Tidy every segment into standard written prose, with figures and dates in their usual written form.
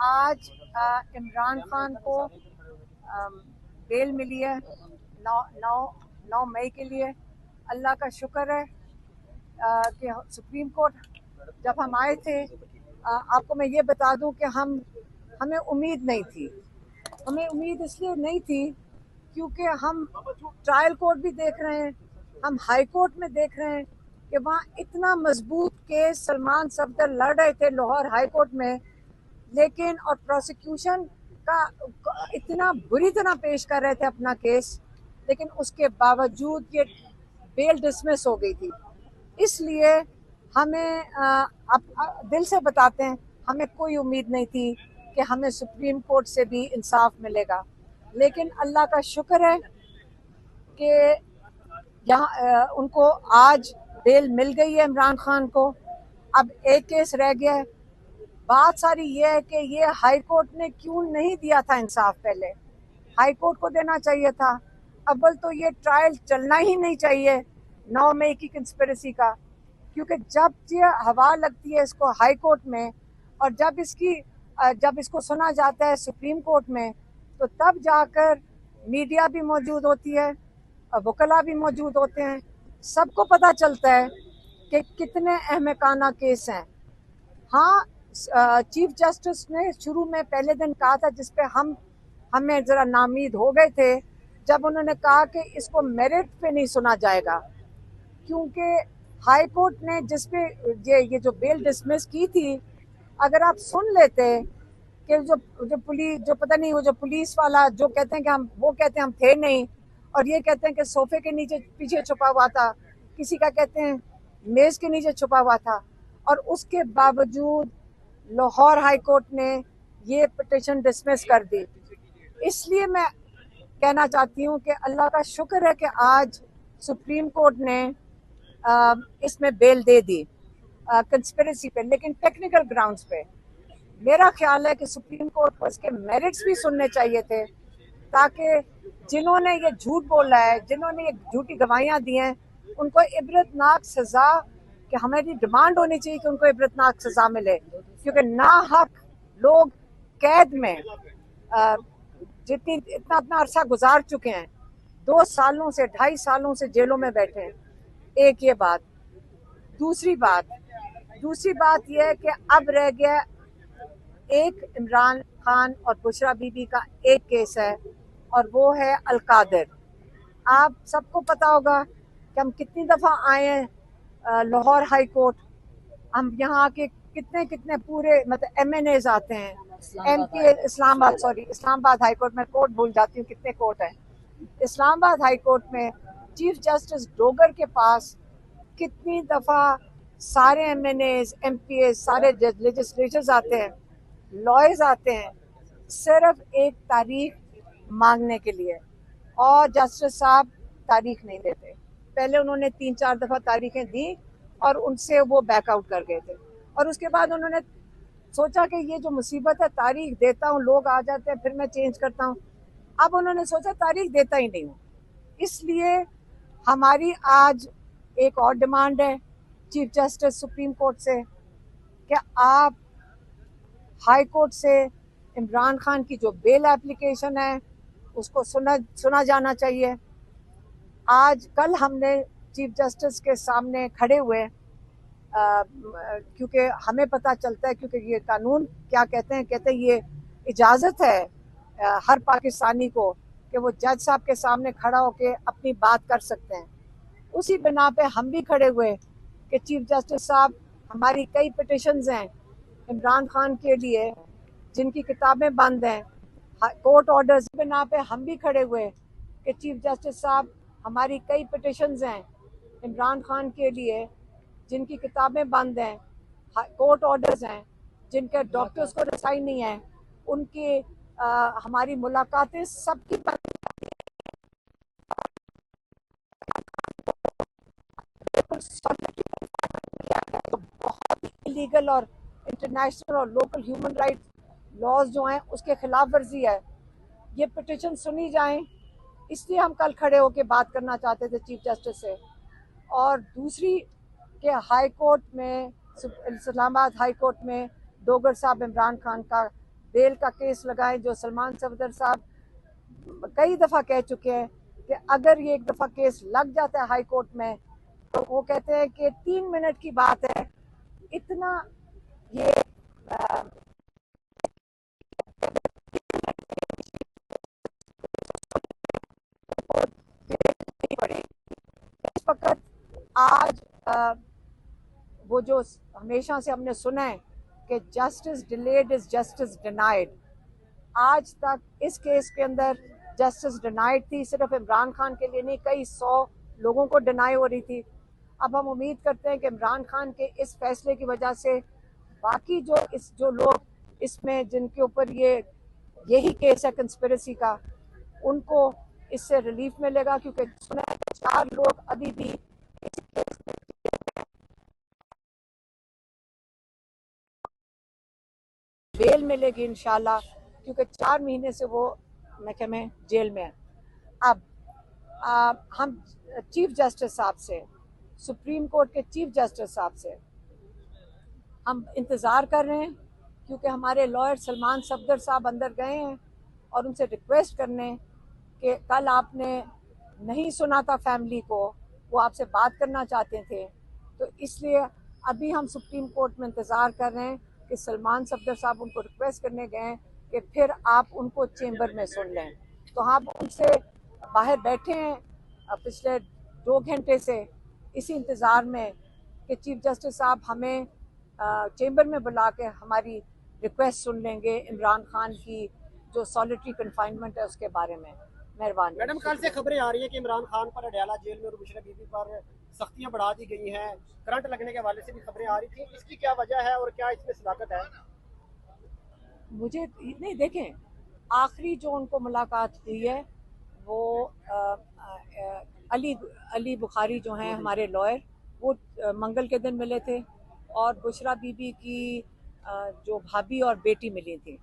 आज इमरान खान को बेल मिली है 9 मई के लिए। अल्लाह का शुक्र है कि सुप्रीम कोर्ट जब हम आए थे, आपको मैं ये बता दूं कि हमें उम्मीद नहीं थी। हमें उम्मीद इसलिए नहीं थी क्योंकि हम ट्रायल कोर्ट भी देख रहे हैं, हम हाई कोर्ट में देख रहे हैं कि वहाँ इतना मजबूत केस सलमान सफदर लड़ रहे थे लाहौर हाई कोर्ट में, लेकिन और प्रोसिक्यूशन का इतना बुरी तरह पेश कर रहे थे अपना केस, लेकिन उसके बावजूद ये बेल डिसमिस हो गई थी। इसलिए हमें दिल से बताते हैं, हमें कोई उम्मीद नहीं थी कि हमें सुप्रीम कोर्ट से भी इंसाफ मिलेगा, लेकिन अल्लाह का शुक्र है कि यहाँ उनको आज बेल मिल गई है इमरान खान को। अब एक केस रह गया है। बात सारी ये है कि ये हाई कोर्ट ने क्यों नहीं दिया था इंसाफ। पहले हाई कोर्ट को देना चाहिए था। अव्वल तो ये ट्रायल चलना ही नहीं चाहिए 9 मई की कंस्पिरेसी का, क्योंकि जब ये हवा लगती है इसको हाई कोर्ट में और जब इसको सुना जाता है सुप्रीम कोर्ट में, तो तब जाकर मीडिया भी मौजूद होती है, वकला भी मौजूद होते हैं, सबको पता चलता है कि कितने अहमकाना केस हैं। हाँ, चीफ जस्टिस ने शुरू में पहले दिन कहा था, जिसपे हमें जरा नामीद हो गए थे, जब उन्होंने कहा कि इसको मेरिट पे नहीं सुना जाएगा, क्योंकि हाई कोर्ट ने जिसपे ये जो बेल डिसमिस की थी, अगर आप सुन लेते कि जो पता नहीं, वो जो पुलिस वाला जो कहते हैं कि वो कहते हैं हम थे नहीं, और ये कहते हैं कि सोफे के नीचे पीछे छुपा हुआ था, किसी का कहते हैं मेज के नीचे छुपा हुआ था, और उसके बावजूद लाहौर हाई कोर्ट ने ये पिटिशन डिसमिस कर दी। इसलिए मैं कहना चाहती हूँ कि अल्लाह का शुक्र है कि आज सुप्रीम कोर्ट ने इसमें बेल दे दी कंस्पिरेसी पे, लेकिन टेक्निकल ग्राउंड्स पे। मेरा ख्याल है कि सुप्रीम कोर्ट को इसके मेरिट्स भी सुनने चाहिए थे, ताकि जिन्होंने ये झूठ बोला है, जिन्होंने ये झूठी गवाहियां दी हैं, उनको इबरतनाक सजा, कि हमारी डिमांड होनी चाहिए कि उनको इबरतनाक सजा मिले, क्योंकि नाहक लोग कैद में इतना अरसा गुजार चुके हैं, 2 सालों से 2.5 सालों से जेलों में बैठे हैं। एक ये बात। दूसरी बात यह है कि अब रह गया एक इमरान खान और बुशरा बीबी का एक केस है, और वो है अलकादर। आप सबको पता होगा कि हम कितनी दफ़ा आए हैं लाहौर हाई कोर्ट। हम यहाँ के कितने पूरे मतलब MNAs आते हैं, MP इस्लामाबाद हाई कोर्ट में कोर्ट भूल जाती हूँ कितने कोर्ट है। इस्लामाबाद हाई कोर्ट में चीफ जस्टिस डोगर के पास कितनी दफ़ा सारे MNAs MPAs सारे लेजिस्लेचर्स आते हैं, लॉयर्स आते हैं, सिर्फ एक तारीख मांगने के लिए, और जस्टिस साहब तारीख नहीं देते। पहले उन्होंने 3-4 दफ़ा तारीखें दी और उनसे वो बैकआउट कर गए थे, और उसके बाद उन्होंने सोचा कि ये जो मुसीबत है, तारीख देता हूँ, लोग आ जाते हैं, फिर मैं चेंज करता हूँ। अब उन्होंने सोचा तारीख देता ही नहीं हूँ। इसलिए हमारी आज एक और डिमांड है चीफ जस्टिस सुप्रीम कोर्ट से कि आप हाई कोर्ट से इमरान खान की जो बेल एप्लीकेशन है उसको सुना जाना चाहिए। कल हमने चीफ जस्टिस के सामने खड़े हुए, क्योंकि हमें पता चलता है, क्योंकि ये कानून क्या कहते हैं ये इजाज़त है हर पाकिस्तानी को कि वो जज साहब के सामने खड़ा होकर अपनी बात कर सकते हैं। उसी बिना पे हम भी खड़े हुए कि चीफ जस्टिस साहब, हमारी कई पिटिशंस हैं इमरान खान के लिए जिनकी किताबें बंद हैं, कोर्ट ऑर्डर्स बिना पे हम भी खड़े हुए कि चीफ जस्टिस साहब, हमारी कई पिटिशंस हैं इमरान खान के लिए जिनकी किताबें बंद हैं, कोर्ट ऑर्डर्स हैं जिनके डॉक्टर्स को रसाई नहीं है, उनकी हमारी मुलाकातें सबकी बंद। तो बहुत ही इलीगल और इंटरनेशनल और लोकल ह्यूमन राइट लॉज जो हैं उसके खिलाफ वर्जी है। ये पिटिशन सुनी जाए, इसलिए हम कल खड़े होकर बात करना चाहते थे चीफ जस्टिस से। और दूसरी कि हाई कोर्ट में, इस्लामाबाद हाई कोर्ट में डोगर साहब इमरान खान का बेल का केस लगाएं। जो सलमान सफदर साहब कई दफ़ा कह चुके हैं कि अगर ये एक दफ़ा केस लग जाता है हाई कोर्ट में, तो वो कहते हैं कि 3 मिनट की बात है। इतना ये इस वक्त आज वो जो हमेशा से हमने सुना है कि justice delayed is justice denied, आज तक इस केस के अंदर जस्टिस डिनाइड थी। सिर्फ इमरान खान के लिए नहीं, कई 100 लोगों को डिनाई हो रही थी। अब हम उम्मीद करते हैं कि इमरान खान के इस फैसले की वजह से बाकी जो लोग इसमें जिनके ऊपर यही केस है कंस्पिरेसी का, उनको इससे रिलीफ मिलेगा, क्योंकि सुना है 4 लोग अभी भी इस केस में बेल मिलेगी इंशाल्लाह, क्योंकि 4 महीने से वो महकमे जेल में है। अब हम चीफ जस्टिस साहब से, सुप्रीम कोर्ट के चीफ जस्टिस साहब से हम इंतज़ार कर रहे हैं, क्योंकि हमारे लॉयर सलमान सफदर साहब अंदर गए हैं और उनसे रिक्वेस्ट करने कि कल आपने नहीं सुना था फैमिली को, वो आपसे बात करना चाहते थे, तो इसलिए अभी हम सुप्रीम कोर्ट में इंतज़ार कर रहे हैं कि सलमान सफदर साहब उनको रिक्वेस्ट करने गए कि फिर आप उनको चेंबर में सुन लें। तो हम उनसे बाहर बैठे हैं पिछले 2 घंटे से इसी इंतज़ार में कि चीफ जस्टिस साहब हमें चेंबर में बुला के हमारी रिक्वेस्ट सुन लेंगे इमरान खान की जो सॉलिटरी कन्फाइनमेंट है उसके बारे में। मेहरबानी। मैडम, कल से खबरें आ रही है कि इमरान खान पर अडयाला जेल में और बुशरा बीबी पर सख्तियां बढ़ा दी गई हैं, करंट लगने के हवाले से भी खबरें आ रही थी, इसकी क्या वजह है और क्या इसमें सदाकत है? मुझे नहीं, देखें, आखिरी जो उनको मुलाकात हुई है वो अली बुखारी जो हैं हमारे लॉयर, वो मंगल के दिन मिले थे, और बुशरा बीबी की जो भाभी और बेटी मिली थी।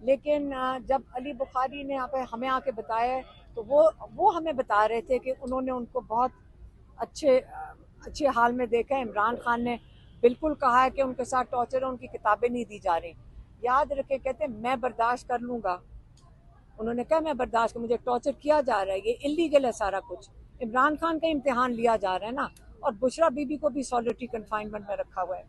लेकिन जब अली बुखारी ने हमें आके बताया, तो वो हमें बता रहे थे कि उन्होंने उनको बहुत अच्छे हाल में देखा है। इमरान खान ने बिल्कुल कहा है कि उनके साथ टॉर्चर है, उनकी किताबें नहीं दी जा रही। याद रखे, कहते हैं मैं बर्दाश्त कर लूँगा। उन्होंने कहा मैं बर्दाश्त कर, मुझे टॉर्चर किया जा रहा है, ये इलीगल है सारा कुछ। इमरान खान का इम्तिहान लिया जा रहा है ना, और बुशरा बीबी को भी सॉलिटरी कन्फाइनमेंट में रखा हुआ है।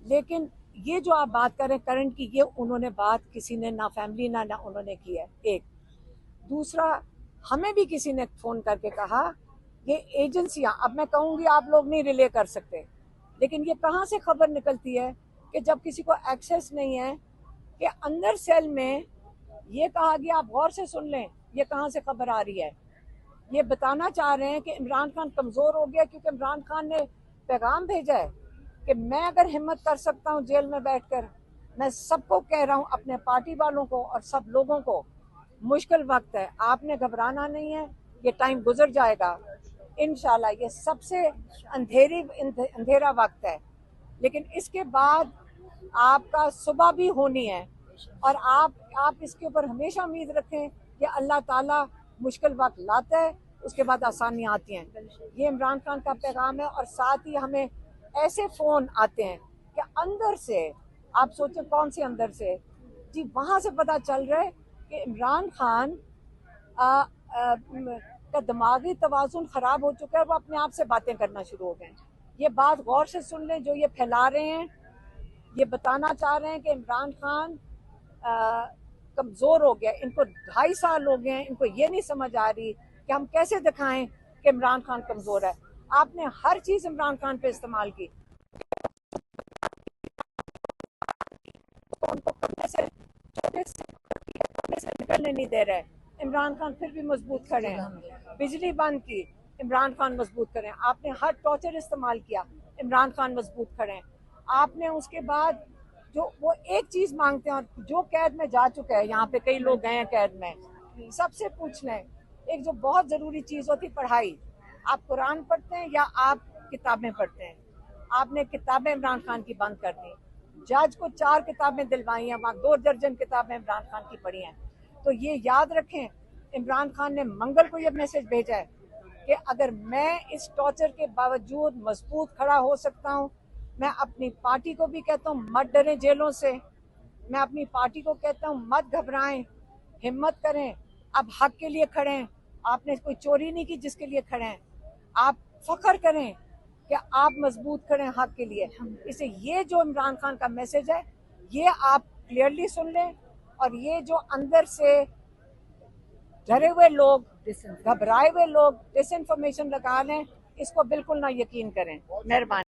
लेकिन ये जो आप बात कर रहे हैं करंट की, ये उन्होंने बात किसी ने ना फैमिली ना उन्होंने की है। एक दूसरा, हमें भी किसी ने फ़ोन करके कहा ये एजेंसियां, अब मैं कहूँगी आप लोग नहीं रिले कर सकते, लेकिन ये कहाँ से खबर निकलती है कि जब किसी को एक्सेस नहीं है कि अंदर सेल में ये कहा गया, आप गौर से सुन लें, ये कहाँ से खबर आ रही है। ये बताना चाह रहे हैं कि इमरान खान कमज़ोर हो गया, क्योंकि इमरान खान ने पैगाम भेजा है कि मैं अगर हिम्मत कर सकता हूँ जेल में बैठकर, मैं सबको कह रहा हूँ, अपने पार्टी वालों को और सब लोगों को, मुश्किल वक्त है, आपने घबराना नहीं है, ये टाइम गुजर जाएगा इंशाल्लाह। ये सबसे अंधेरा वक्त है, लेकिन इसके बाद आपका सुबह भी होनी है, और आप इसके ऊपर हमेशा उम्मीद रखें कि अल्लाह ताला मुश्किल वक्त लाता है, उसके बाद आसानियाँ आती हैं। ये इमरान खान का पैगाम है। और साथ ही हमें ऐसे फ़ोन आते हैं कि अंदर से, आप सोचें कौन से अंदर से, जी वहाँ से पता चल रहा है कि इमरान खान का दिमागी तवाज़ुन ख़राब हो चुका है, वो अपने आप से बातें करना शुरू हो गए हैं। ये बात गौर से सुन लें, जो ये फैला रहे हैं, ये बताना चाह रहे हैं कि इमरान खान कमज़ोर हो गया। इनको 2.5 साल हो गए हैं, इनको ये नहीं समझ आ रही कि हम कैसे दिखाएं कि इमरान खान कमज़ोर है। आपने हर चीज़ इमरान खान पे इस्तेमाल की, तो उनको कमरे से निकलने नहीं दे रहे। इमरान खान फिर भी मजबूत खड़े हैं। बिजली बंद की, इमरान खान मजबूत खड़े हैं। आपने हर टॉर्चर इस्तेमाल किया, इमरान खान मजबूत खड़े हैं। आपने उसके बाद जो वो एक चीज़ मांगते हैं, और जो कैद में जा चुका है, यहाँ पे कई लोग गए हैं कैद में, सबसे पूछ लें, एक जो बहुत ज़रूरी चीज़ होती पढ़ाई, आप कुरान पढ़ते हैं या आप किताबें पढ़ते हैं? आपने किताबें इमरान खान की बंद कर दी। जज को 4 किताबें दिलवाई हैं, वहाँ 2 दर्जन किताबें इमरान खान की पढ़ी हैं। तो ये याद रखें, इमरान खान ने मंगल को ये मैसेज भेजा है कि अगर मैं इस टॉर्चर के बावजूद मजबूत खड़ा हो सकता हूँ, मैं अपनी पार्टी को भी कहता हूँ मत डरें जेलों से, मैं अपनी पार्टी को कहता हूँ, मत घबराएं, हिम्मत करें, अब हक के लिए खड़े हैं। आपने कोई चोरी नहीं की जिसके लिए खड़े हैं। आप फख्र करें कि आप मजबूत खड़े हैं हक के लिए। इसे ये जो इमरान खान का मैसेज है, ये आप क्लियरली सुन लें, और ये जो अंदर से डरे हुए लोग, घबराए हुए लोग डिसइंफॉर्मेशन लगा लें, इसको बिल्कुल ना यकीन करें। मेहरबानी।